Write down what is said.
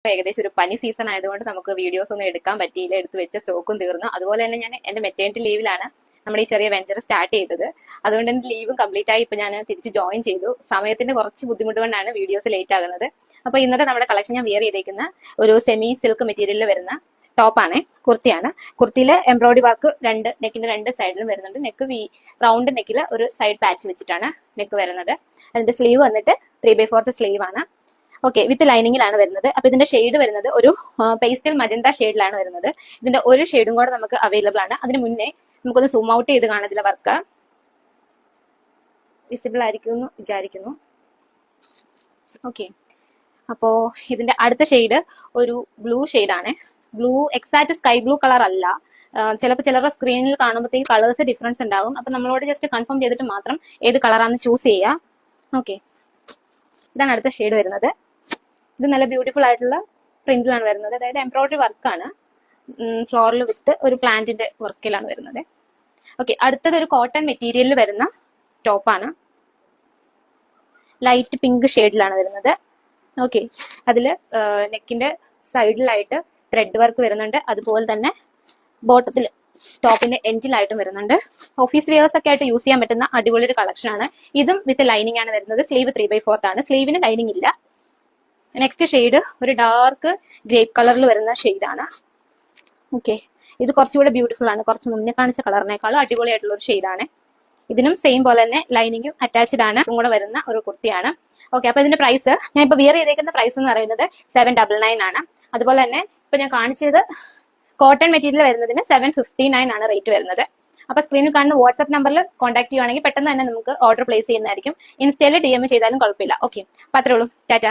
ഏകദേശം ഒരു പനി സീസൺ ആയതുകൊണ്ട് നമുക്ക് വീഡിയോസ് ഒന്നും എടുക്കാൻ പറ്റിയില്ല, എടുത്ത് വെച്ച സ്റ്റോക്കും തീർന്നു. അതുപോലെ തന്നെ ഞാൻ എന്റെ മെറ്റേണിറ്റി ലീവിലാണ് നമ്മുടെ ഈ ചെറിയ വെഞ്ചർ സ്റ്റാർട്ട് ചെയ്തത്. അതുകൊണ്ട് എന്റെ ലീവും കംപ്ലീറ്റ് ആയി ഇപ്പൊ ഞാൻ തിരിച്ച് ജോയിൻ ചെയ്തു. സമയത്തിന്റെ കുറച്ച് ബുദ്ധിമുട്ട് കൊണ്ടാണ് വീഡിയോസ് ലേറ്റ് ആകുന്നത്. അപ്പൊ ഇന്നത്തെ നമ്മുടെ കളക്ഷൻ ഞാൻ വെയർ ചെയ്തേക്കുന്ന ഒരു സെമി സിൽക്ക് മെറ്റീരിയലിൽ വരുന്ന ടോപ്പാണ്, കുർത്തിയാണ്. കുർത്തിയിലെ എംബ്രോയിഡറി വർക്ക് നെക്കിന്റെ രണ്ട് സൈഡിലും വരുന്നുണ്ട്. നെക്ക് റൗണ്ട് നെക്കിൽ ഒരു സൈഡ് പാച്ച് വെച്ചിട്ടാണ് നെക്ക് വരുന്നത്. അതിന്റെ സ്ലീവ് വന്നിട്ട് 3/4 സ്ലീവ് ആണ്. ഓക്കെ, വിത്ത് ലൈനിങ്ങിലാണ് വരുന്നത്. അപ്പൊ ഇതിന്റെ ഷെയ്ഡ് വരുന്നത് ഒരു പേസ്റ്റൽ മജന്ത ഷെയ്ഡിലാണ് വരുന്നത്. ഇതിന്റെ ഒരു ഷെയ്ഡും കൂടെ നമുക്ക് അവൈലബിൾ ആണ്. അതിന് മുന്നേ നമുക്കൊന്ന് സൂം ഔട്ട് ചെയ്ത് കാണാം. ഇതിലെ വർക്ക് വിസിബിൾ ആയിരിക്കും എന്ന് വിചാരിക്കുന്നു. ഓക്കെ, അപ്പോ ഇതിന്റെ അടുത്ത ഷെയ്ഡ് ഒരു ബ്ലൂ ഷെയ്ഡാണ്. Blue exact sky blue colour അല്ല. ചിലപ്പോൾ ചിലരുടെ സ്ക്രീനിൽ കാണുമ്പോഴത്തേക്ക് കളേഴ്സ് ഡിഫറൻസ് ഉണ്ടാകും. അപ്പൊ നമ്മളോട് ജസ്റ്റ് കൺഫേം ചെയ്തിട്ട് മാത്രം ഏത് കളറാണെന്ന് ചൂസ് ചെയ്യുക. ഓക്കെ, ഇതാണ് അടുത്ത ഷെയ്ഡ് വരുന്നത്. ഇത് നല്ല ബ്യൂട്ടിഫുൾ ആയിട്ടുള്ള പ്രിന്റിലാണ് വരുന്നത്. അതായത് എംബ്രോയിഡറി വർക്കാണ്, ഫ്ലോറിൽ വിത്ത് ഒരു പ്ലാന്റിന്റെ വർക്കിലാണ് വരുന്നത്. ഓക്കെ, അടുത്തത് ഒരു കോട്ടൺ മെറ്റീരിയലിൽ വരുന്ന ടോപ്പാണ്. ലൈറ്റ് പിങ്ക് ഷെയ്ഡിലാണ് വരുന്നത്. ഓക്കെ, അതില് നെക്കിന്റെ സൈഡിലായിട്ട് ത്രെഡ് വർക്ക് വരുന്നുണ്ട്. അതുപോലെ തന്നെ ബോട്ടത്തിൽ ടോപ്പിന്റെ എൻഡിലായിട്ടും വരുന്നുണ്ട്. ഓഫീസ് വെയേഴ്സ് ഒക്കെ ആയിട്ട് യൂസ് ചെയ്യാൻ പറ്റുന്ന അടിപൊളി ഒരു കളക്ഷൻ ആണ്. ഇതും വിത്ത് ലൈനിങ് ആണ് വരുന്നത്. സ്ലീവ് 3/4 ആണ്. സ്ലീവിന് ലൈനിങ് ഇല്ല. നെക്സ്റ്റ് ഷെയ്ഡ് ഒരു ഡാർക്ക് ഗ്രേപ്പ് കളറിൽ വരുന്ന ഷെയ്ഡാണ്. ഓക്കെ, ഇത് കുറച്ചുകൂടെ ബ്യൂട്ടിഫുൾ ആണ്. കുറച്ച് മുന്നേ കാണിച്ച കളറിനേക്കാളും അടിപൊളിയായിട്ടുള്ള ഒരു ഷെയ്ഡാണ്. ഇതിനും സെയിം പോലെ തന്നെ ലൈനിങ്ങും അറ്റാച്ച്ഡ് ആണ്. കൂടെ വരുന്ന ഒരു കുർത്തിയാണ്. ഓക്കെ, അപ്പൊ ഇതിന്റെ പ്രൈസ് ഞാൻ ഇപ്പൊ വിയർ ചെയ്തേക്കുന്ന പ്രൈസ് എന്ന് പറയുന്നത് 799 ആണ്. അതുപോലെ തന്നെ ഇപ്പൊ ഞാൻ കാണിച്ചത് കോട്ടൺ മെറ്റീരിയൽ വരുന്നതിന് 759 ആണ് റേറ്റ് വരുന്നത്. അപ്പൊ സ്ക്രീനിൽ കാണുന്ന വാട്സ്ആപ്പ് നമ്പറിൽ കോൺടാക്ട് ചെയ്യുവാണെങ്കിൽ പെട്ടെന്ന് തന്നെ നമുക്ക് ഓർഡർ പ്ലേസ് ചെയ്യുന്നതായിരിക്കും. ഇൻസ്റ്റയിൽ DM ചെയ്താലും കുഴപ്പമില്ല. ഓക്കെ, അപ്പൊ അത്രേ ഉള്ളൂ. ടാറ്റ.